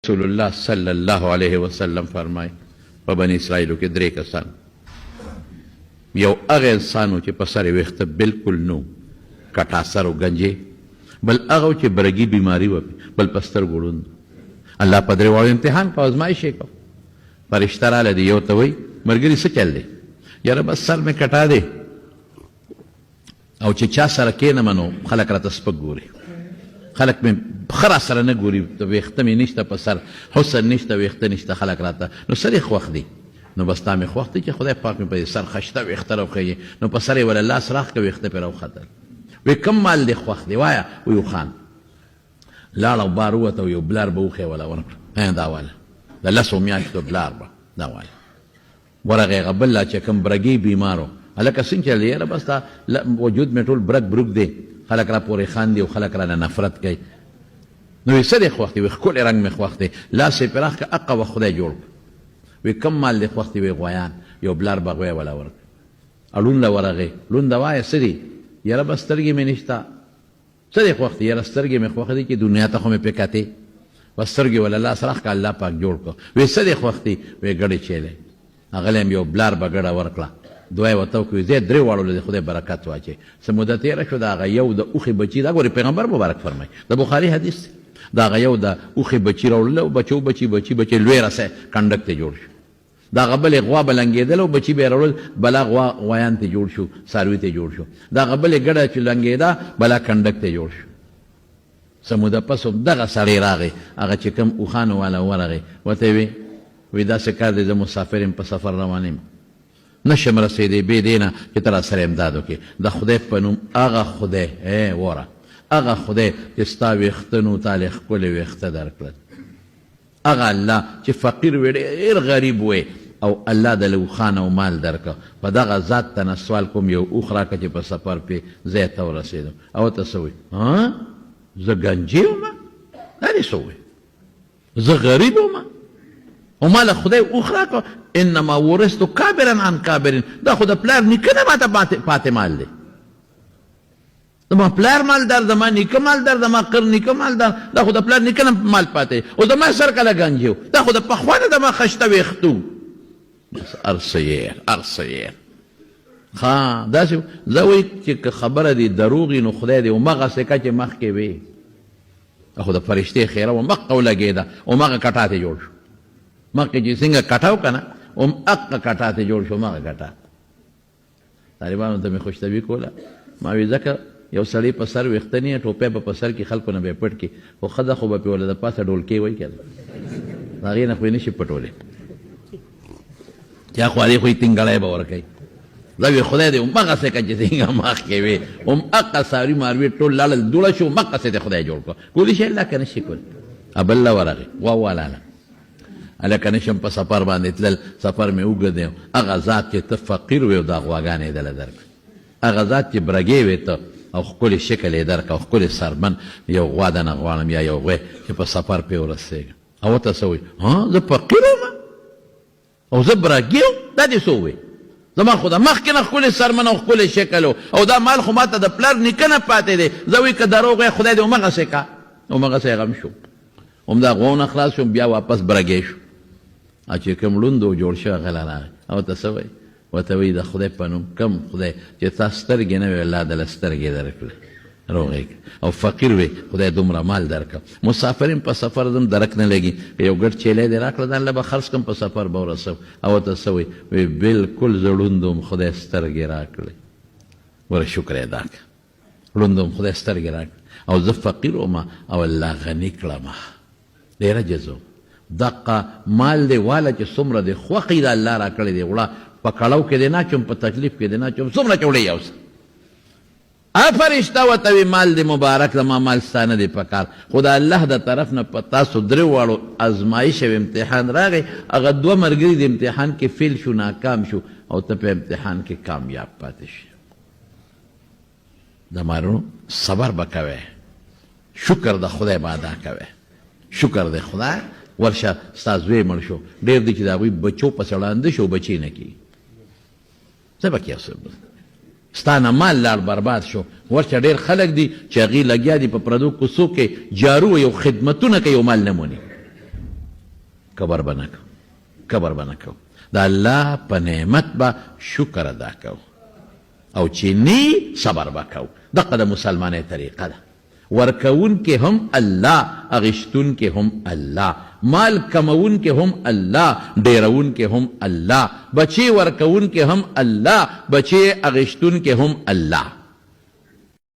رسول الله صلی الله علیه وسلم فرمای په بني اسرائیلو کې 3 کسان یو هغه انسان و چې په سر یې ویښته بلکل نو کټا سر و ګنجې بل هغه چې برګي بیماري وه بل په سترګو ړوند الله په 3 واړو امتحان کو ازمایش یې کو فرشته راله دی یو ته وایي ملګري څه چل دی یاره بس سر مې کټا دی او چې چا سره کښېنمه نو خلک راته سپک ګوري خلک مې ښه را سره نه ګوري ویښته مې نشته په سر حسن نشته ویښته نشته خلک راته نو سر یې خوښ دی نو بس تا مې خوښ دی چې خدای پاک مې په سر خشته ویښته راوښیي نو په سر یې وله لاس راښ که ویښته پرې راوختل وی کم مال دی خوښ دی وایه ویو خان لاړ او بار ووته او یو بلار به وښی وله ورکړه دا واله د 10 میاشتو بلار به دا واله ورغې هغه بل لا چې کوم برګي بیمار و هلکه څنګه چل دی یاره بس دا وجود مې ټول برګ بروک دی خلک را پورې خاندي او خلک رانه نفرت کوي نو وی څه دی خوښ دی وی ښکلی رنګ مې خوښ دی لاس یې پراخ که اقه وخت خدای جوړ وی کم مال دی خوښ دی وی غویان یو بلار به غوی وله ورکړه لونده ورغې لونده وایه څه دی یاره بس سترګې مې نشته څه دی خوښ دی یاره سترګې مې خوښ دی چې دنیا ته خو مې پې کتې بس سترګې وله لاس راښ که الله پاک جوړ کړه وی څه دی خوښ دی وی ګډې چیلی هغه یم یو بلار به ګډه ورکړه دوی ورته وکړي زه 3 واړو له خدای برکت واچوي څه موده تېره شوه د هغه یو د اوښې بچي دا ګورې پیغمبر مبارک فرمایي د بخاري حدیث دی د هغه یو د اوښې بچي راوړله او بچو بچي لوی رسی کنډک ته جوړ شو د هغه بلې غوا به لنګېدله او بچي به یې راوړل بلا غوایان ته جوړ شو څاروي ته جوړ شو د هغه بلې ګډه چې لنګېده بلا کنډک ته جوړ شو څه موده پس دغه سړی راغی هغه چې کوم اوښانو والا ورغی ورته یې وی داسې کار دی زه مسافر یم په سفر روان یم نشم رسیدی بې دې نه چې ته را سره امداد وکړې د خدای په نوم هغه خدای وره هغه خدای چې ستا ویښته نو تاله ښکلې ویښته درکړل هغه الله چې فقیر وې ډېر غریب وې او الله د اوښان او مال درکړه په دغه ذات ته نه سوال کوم یو اوښ راکړه چې په سفر پې ځای ته ورسېدم او ته څه وایي زه ګنجې ومه دا دې څه وایي زه غریب ومه او ما له خدای اوښ راکړه انما ورثت کابرا عن کابرین دا خو د پلار نیکه نه ماته پاتې مال دی زما پلار مالدار زما نیکه مالدار زما قر نیکه مالدار دا خو د پلار نیکه نه مال پاتې او زما سر کله ګنجې و دا خو د پخوا نه زما خشته ویښته بس ارسیر ها داسې زه وایي چې که خبره دې دروغ وي نو خدای دې همغسې که چې مخکې وې خو د فرشتې خیره و مخکې ولګېده همغه کټا ته جوړ شو مخکې چې څنګه کټه و که نه هغه کټا ته جوړ شو همغه کټه طالبانو ته مې خوشطبي کوله ما وی ځکه یو سړی په سر ویښته نه ټوپی به په سر کې خلکو نه به یې پټ کړي خو ښځه خو به پې وله د پاسه ډولکې وایي که د هغې نه خو یې نه شي پټولی چا خو هغې خو یې تنګړی به ورکوي زه وی خدای دې همغسې که چې څنګه مخکې وې همهغه ساروي ماروي ټول لاړل دوړه شو همغسې دې خدای جوړ کړه کولی شي الله که نه شي کولی بل له ورغې والاله هلکه نشم په سفر باندې تلل سفر مې اوږد دی هغه ذات چې ته فقیر وې او دا غواګانې یې دله درکړه هغه ذات چې برګې وې ته او ښکلې شکل یې درکړه او ښکلې سرمن یو غوا دنه غواړم یا یو غوی چې په سفر پې ورسېږم او ته څه وایي زه فقیر وم او زه برګې وم دا دې څه ووایي زما خو د مخکې نه ښکلې سرمن او ښکلې شکل او دا مال خو ماته د پلار نیکه نه پاتې دی زه وایي که دروغ وی خدای دې همغسې که همغسې غم شو همدا غوونه خلاص شوم بیا واپس برګې شو چې کوم ړوند و جوړ شوی هغه له راغی او ته څه وایي ورته وایي د خدای په نوم کوم خدای چې تا سترګې نه وې الله دله سترګې درکړې روغې او فقیر وې خدای دومره مال درکړه مسافر یم په سفر ځم درک نه لګي که یو ګډ چیلی دې راکړه ځان له به خرڅ کړم په سفر به ورسوم او ورته څه وایي وی بلکل زه ړوند وم خدای سترګې راکړې ګوره شکر یې ادا کړه ړوند وم خدای سترګې راکړه او زه فقیر وم او الله غني کړم ډېر عجز وم دقه مال دی واله چې څومره دی خوښې د الله را کړی دی وړه په کړو کې دی ناچوم په تکلیف کې دی ناچوم څومره چې وړې یوسه فرشته ورته وي مال دی مبارک زما مال ستا نه دی په کار خو د الله د طرف نه په تاسو 3 واړو ازمایش او امتحان راغی هغه 2 ملګري د امتحان کې فیل شو ناکام شو او ته په امتحان کې کامیاب پاتې شي د مارونو صبر به کوې شکر د خدای به ادا کوې شکر د خدای ورشه ستا زوی مړ شو ډېر دی چې د هغوی بچو پسې ړانده شو بچی نه کېږي څه به کې ستا نه مال لاړ برباد شو ورشه ډېر خلک دي چې هغې لګیا دي په پردو کوڅو کې جارو یو خدمتونه کوي او مال نه موني کبر به نه کو کبر به نه کو د الله په نعمت به شکر ادا کو او چې نی صبر به کو دغه د مسلمانۍ طریقه ده ورکون کې هم الله اغشتون کې هم الله مال کمون کې هم الله ډیرون کې هم الله بچی ورکون کې هم الله بچی اغشتون کې هم الله